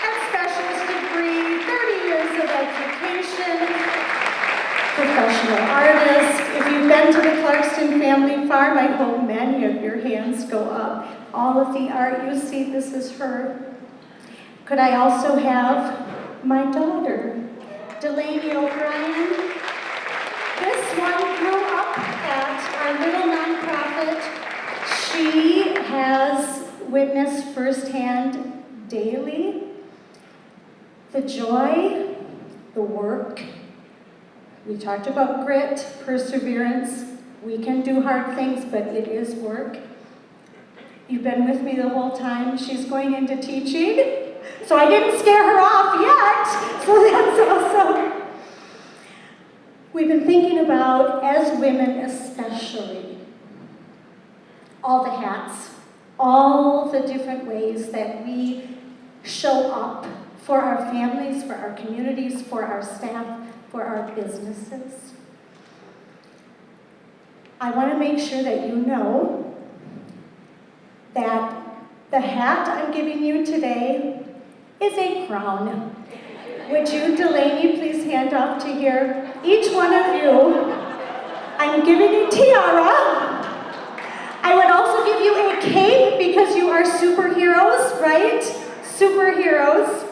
[SPEAKER 8] and specialist degree, 30 years of education, professional artist. If you've been to the Clarkston family farm, I hope many of your hands go up. All of the art you see, this is her. Could I also have my daughter, Delaney O'Brien? This one grew up at our little nonprofit. She has witnessed firsthand daily the joy, the work. We talked about grit, perseverance. We can do hard things, but it is work. You've been with me the whole time. She's going into teaching, so I didn't scare her off yet, so that's awesome. We've been thinking about, as women especially, all the hats, all the different ways that we show up for our families, for our communities, for our staff, for our businesses. I want to make sure that you know that the hat I'm giving you today is a crown. Would you, Delaney, please hand off to here? Each one of you, I'm giving you a tiara. I would also give you a cape because you are superheroes, right? Superheroes.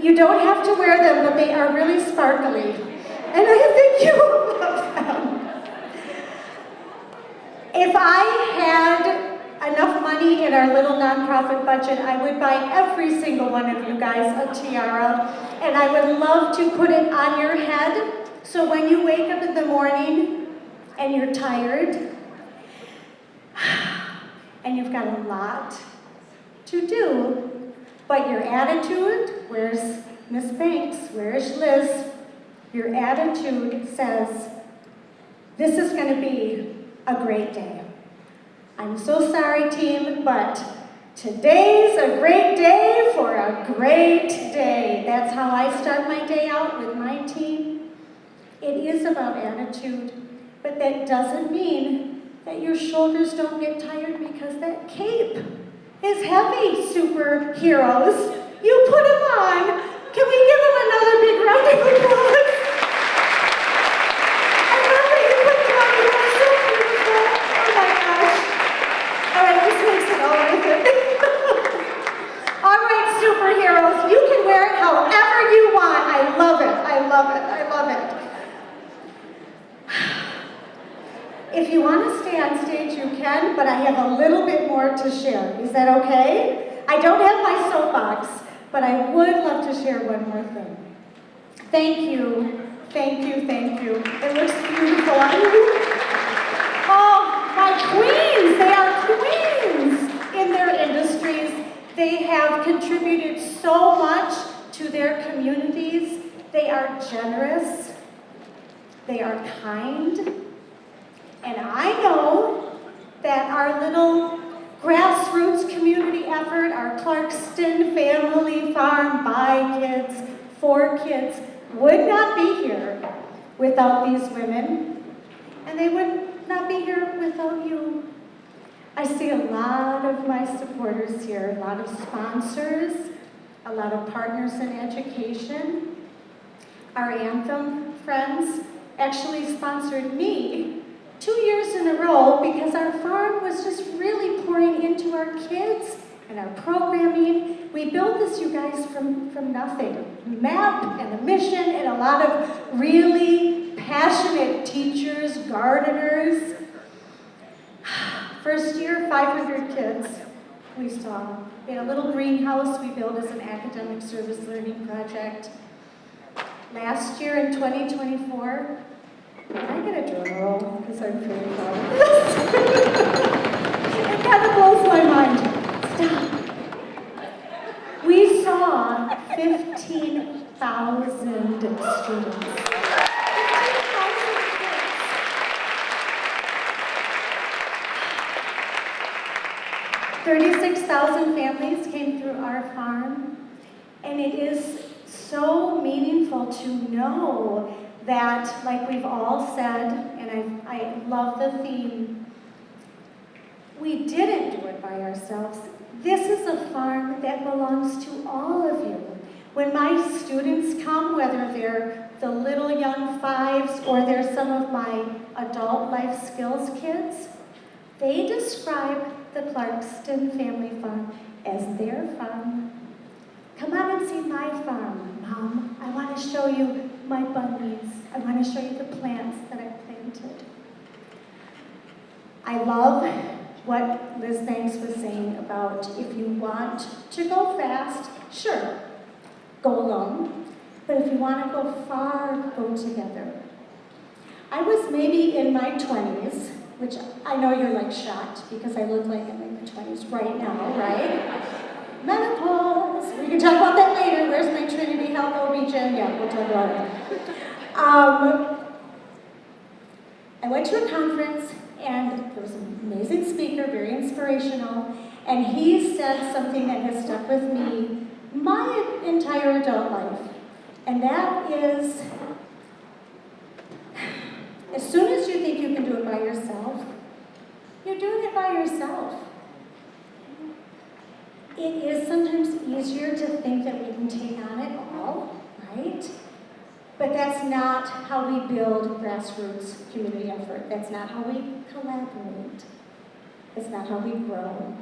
[SPEAKER 8] You don't have to wear them, but they are really sparkly. And I think you will love them. If I had enough money in our little nonprofit budget, I would buy every single one of you guys a tiara, and I would love to put it on your head, so when you wake up in the morning and you're tired, and you've got a lot to do, but your attitude, where's Miss Banks, where's Liz? Your attitude says, this is going to be a great day. I'm so sorry, team, but today's a great day for a great day. That's how I start my day out with my team. It is about attitude, but that doesn't mean that your shoulders don't get tired because that cape is heavy, superheroes. You put them on. Can we give them another big round of applause? I love that you put them on. You are so beautiful. Oh my gosh. All right, this makes it all worth it. All right, superheroes, you can wear it however you want. I love it. I love it. I love it. If you want to stay on stage, you can, but I have a little bit more to share. Is that okay? I don't have my soapbox, but I would love to share one more thing. Thank you. Thank you, thank you. It looks beautiful on you. Oh, my queens! They are queens in their industries. They have contributed so much to their communities. They are generous. They are kind. And I know that our little grassroots community effort, our Clarkston Family Farm by kids, for kids, would not be here without these women, and they would not be here without you. I see a lot of my supporters here, a lot of sponsors, a lot of partners in education. Our Anthem friends actually sponsored me 2 years in a row because our farm was just really pouring into our kids and our programming. We built this, you guys, from nothing. Map and a mission and a lot of really passionate teachers, gardeners. First year, 500 kids we saw. We had a little greenhouse we built as an academic service learning project. Last year in 2024, can I get a drum roll? Because I'm very proud of this. It kind of blows my mind. Stop. We saw 15,000 students. 36,000 families came through our farm. And it is so meaningful to know that, like we've all said, and I love the theme, we didn't do it by ourselves. This is a farm that belongs to all of you. When my students come, whether they're the little young fives or they're some of my adult life skills kids, they describe the Clarkston family farm as their farm. Come on and see my farm, Mom. I want to show you my bunnies. I want to show you the plants that I planted. I love what Liz Banks was saying about if you want to go fast, sure, go alone. But if you want to go far, go together. I was maybe in my 20s, which I know you're like shocked because I look like I'm in my 20s right now, right? Menopause. We can talk about that later. Where's my Trinity Health OB-GYN? Yeah, we'll talk about it. I went to a conference and there was an amazing speaker, very inspirational, and he said something that has stuck with me my entire adult life. And that is, as soon as you think you can do it by yourself, you're doing it by yourself. It is sometimes easier to think that we can take on it all, right? But that's not how we build grassroots community effort. That's not how we collaborate. It's not how we grow.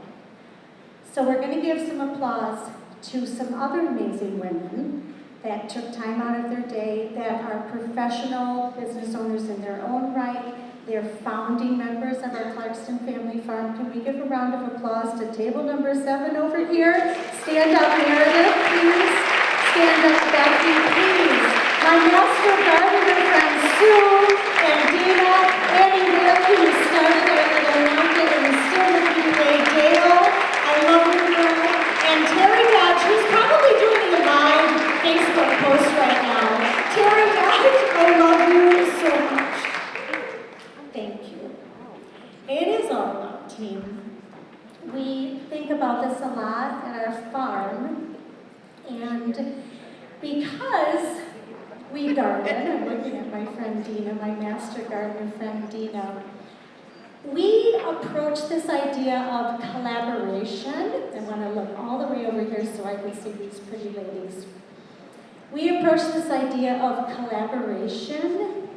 [SPEAKER 8] So we're going to give some applause to some other amazing women that took time out of their day, that are professional business owners in their own right. They're founding members of our Clarkston Family Farm. Can we give a round of applause to table number 7 over here? Stand up, Meredith, please. Stand up, Becky, please. My master gardener friends Sue and Dina, Annie Rick, who started our little market and is still with me today, Dale, I love you, girl, and Terry Dodge, who's probably doing a live Facebook post right now. Terry Dodge, I love you so much. Thank you. It is all about team. We think about this a lot at our farm, and because we garden, I'm looking at my friend Dina, my master gardener friend Dina, we approach this idea of collaboration. I want to look all the way over here so I can see these pretty ladies. We approach this idea of collaboration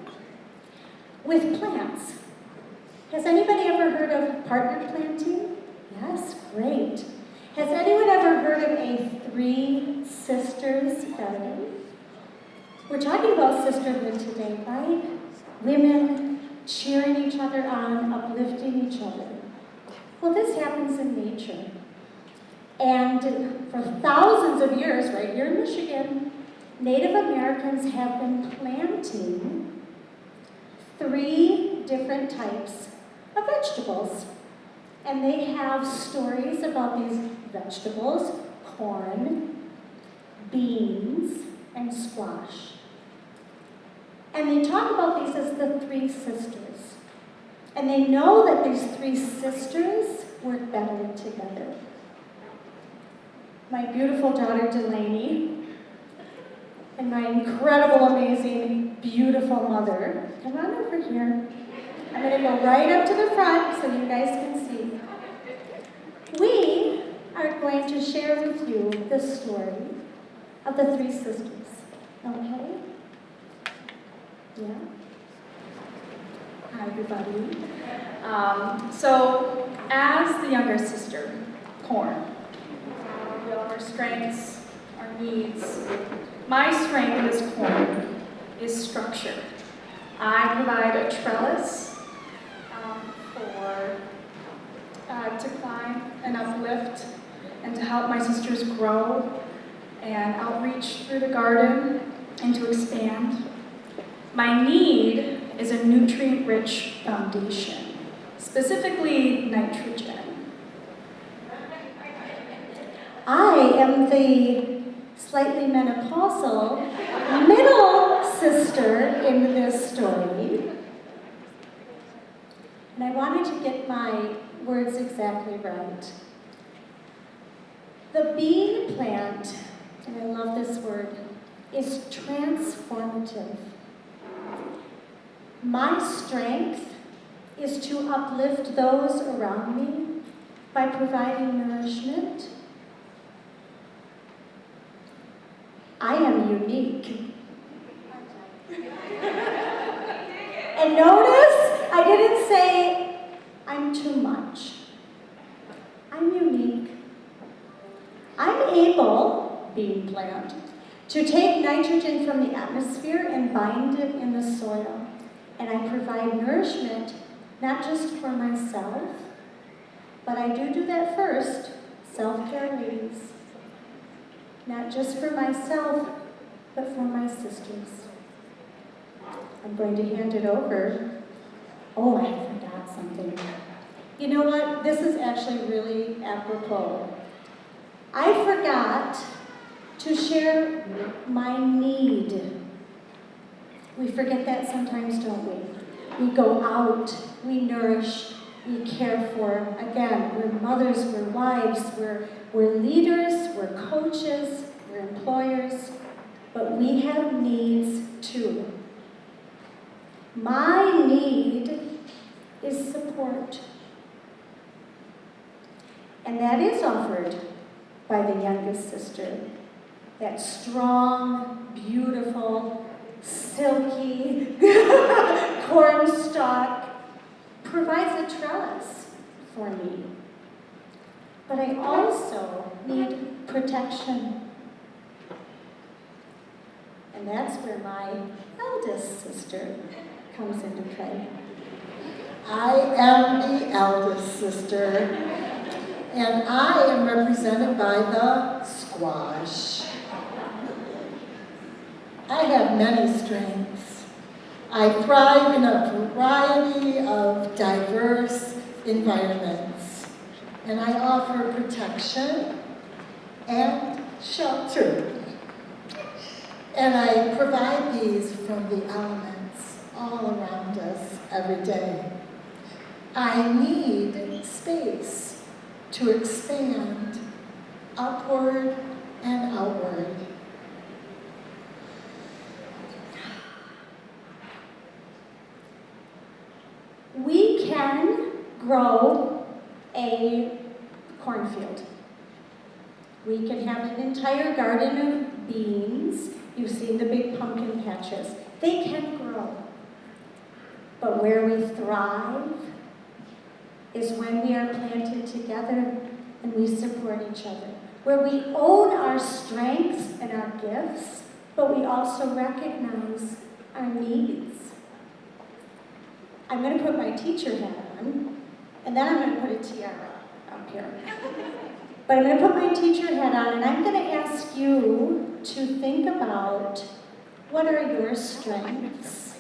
[SPEAKER 8] with plants. Has anybody ever heard of partner planting? Yes, great. Has anyone ever heard of a 3 sisters garden? We're talking about sisterhood today, right? Women cheering each other on, uplifting each other. Well, this happens in nature. And for thousands of years, right here in Michigan, Native Americans have been planting 3 different types of vegetables. And they have stories about these vegetables: corn, beans, and squash. And they talk about these as the 3 sisters. And they know that these 3 sisters work better together. My beautiful daughter Delaney and my incredible, amazing, beautiful mother, come on over here. I'm going to go right up to the front so you guys can see. We are going to share with you the story of the 3 sisters. Okay? Yeah? Hi, everybody. So, as the younger sister, Corn, we all have our strengths, our needs. My strength as Corn is structure. I provide a trellis to climb and uplift and to help my sisters grow and outreach through the garden and to expand. My need is a nutrient-rich foundation, specifically nitrogen. I am the slightly menopausal middle sister in this story. And I wanted to get my words exactly right. The bean plant and I love this word, is transformative. My strength is to uplift those around me by providing nourishment. I am unique. And notice, I didn't say I'm too much. I'm unique. I'm able, being plant, to take nitrogen from the atmosphere and bind it in the soil. And I provide nourishment, not just for myself, but I do that first, self-care ladies. Not just for myself, but for my sisters. I'm going to hand it over. Oh, I forgot something. You know what? This is actually really apropos. I forgot to share my need. We forget that sometimes, don't we? We go out, we nourish, we care for. Again, we're mothers, we're wives, we're leaders, we're coaches, we're employers, but we have needs too. My need is support. And that is offered by the youngest sister. That strong, beautiful, silky cornstalk provides a trellis for me. But I also need protection. And that's where my eldest sister comes into play.
[SPEAKER 9] I am the eldest sister, and I am represented by the squash. I have many strengths. I thrive in a variety of diverse environments, and I offer protection and shelter. And I provide these from the elements all around us every day. I need space to expand upward and outward.
[SPEAKER 8] We can grow a cornfield. We can have an entire garden of beans. You've seen the big pumpkin patches. They can grow. But where we thrive is when we are planted together and we support each other. Where we own our strengths and our gifts, but we also recognize our needs. I'm going to put my teacher hat on, and then I'm going to put a tiara up here. But I'm going to put my teacher hat on, and I'm going to ask you to think about what are your strengths?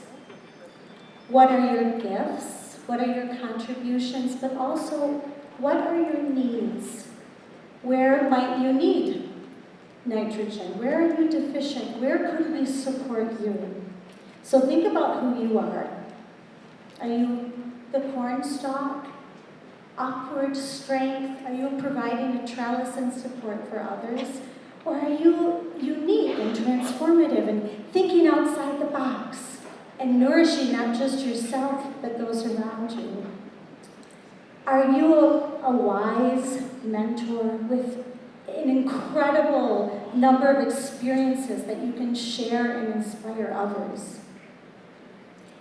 [SPEAKER 8] What are your gifts? What are your contributions? But also, what are your needs? Where might you need nitrogen? Where are you deficient? Where could we support you? So think about who you are. Are you the cornstalk? Upward strength? Are you providing a trellis and support for others? Or are you unique and transformative and thinking outside the box and nourishing not just yourself, but those around you? Are you a wise mentor with an incredible number of experiences that you can share and inspire others?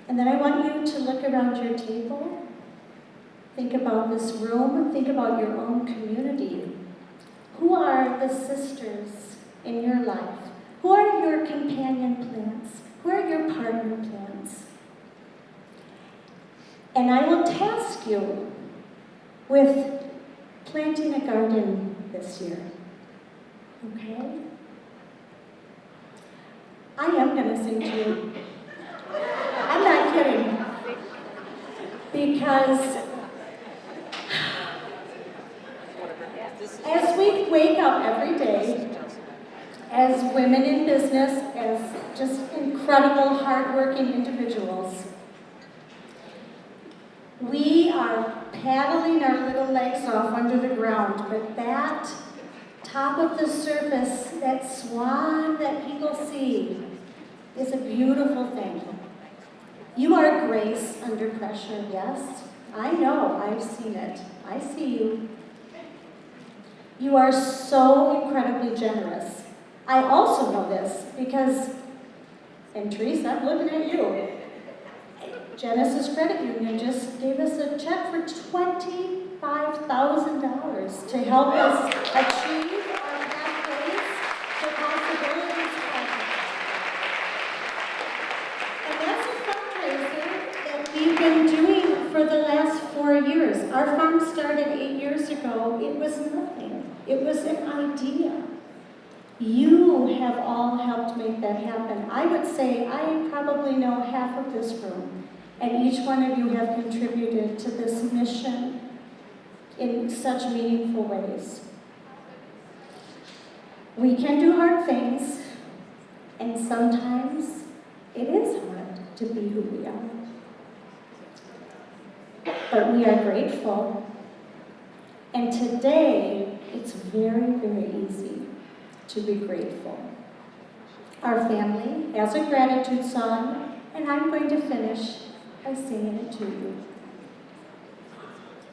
[SPEAKER 8] And then I want you to look around your table. Think about this room. Think about your own community. Who are the sisters in your life? Who are your companion plants? Who are your partner plants? And I will task you with planting a garden this year. Okay? I am going to sing to you. I'm not kidding. Because as we wake up every day, as women in business, as just incredible, hardworking individuals, we are paddling our little legs off under the ground, but that top of the surface, that swan that people see, is a beautiful thing. You are grace under pressure, yes. I know, I've seen it. I see you. You are so incredibly generous. I also know this because, and Teresa, I'm looking at you. Genesis Credit Union just gave us a check for $25,000 to help us achieve our pathways to possibilities project. And that's a fundraiser that we've been doing for the last 4 years. Our farm started 8 years ago. It was nothing. It was an idea. You have all helped make that happen. I would say I probably know half of this room, and each one of you have contributed to this mission in such meaningful ways. We can do hard things, and sometimes it is hard to be who we are. But we are grateful, and today it's very, very easy to be grateful. Our family has a gratitude song, and I'm going to finish by singing it to you.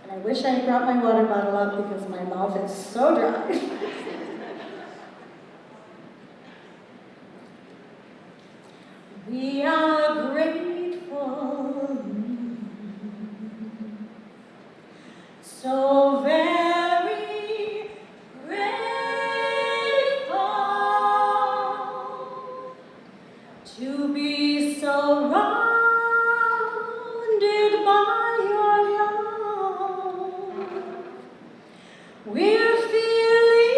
[SPEAKER 8] And I wish I had brought my water bottle up because my mouth is so dry. We are grateful, so very grateful to be surrounded by your love. We're feeling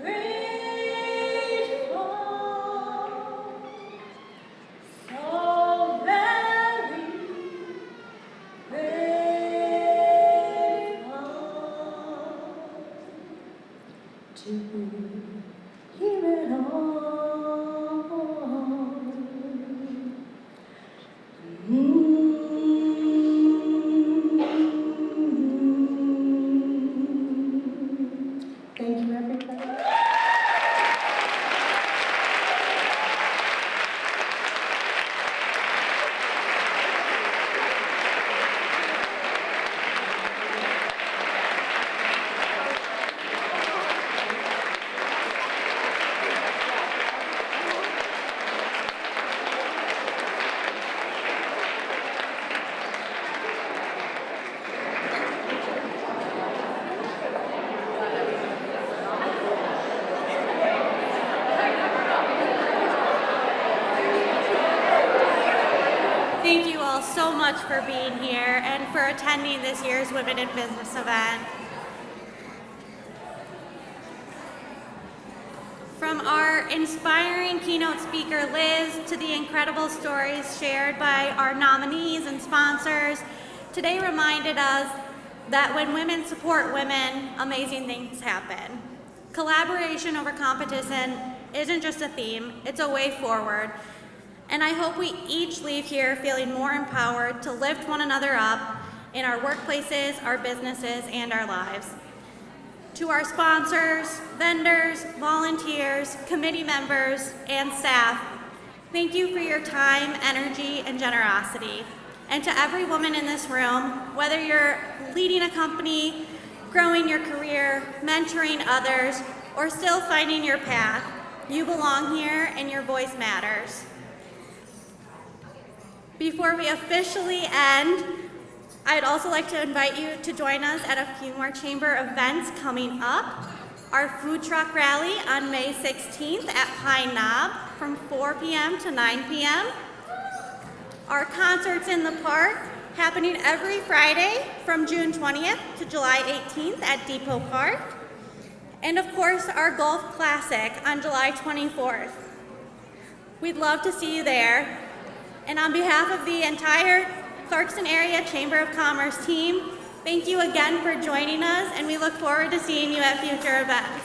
[SPEAKER 8] grateful, so very grateful to hear it all. Thank you, everybody. Thank you all so much for being here and for attending this year's Women in Business event. From our inspiring keynote speaker, Liz, to the incredible stories shared by our nominees and sponsors, today reminded us that when women support women, amazing things happen. Collaboration over competition isn't just a theme, it's a way forward. And I hope we each leave here feeling more empowered to lift one another up in our workplaces, our businesses, and our lives. To our sponsors, vendors, volunteers, committee members, and staff, thank you for your time, energy, and generosity. And to every woman in this room, whether you're leading a company, growing your career, mentoring others, or still finding your path, you belong here and your voice matters. Before we officially end, I'd also like to invite you to join us at a few more chamber events coming up. Our food truck rally on May 16th at Pine Knob from 4 p.m. to 9 p.m. Our concerts in the park happening every Friday from June 20th to July 18th at Depot Park. And of course, our Golf Classic on July 24th. We'd love to see you there. And on behalf of the entire Clarkston Area Chamber of Commerce team, thank you again for joining us, and we look forward to seeing you at future events.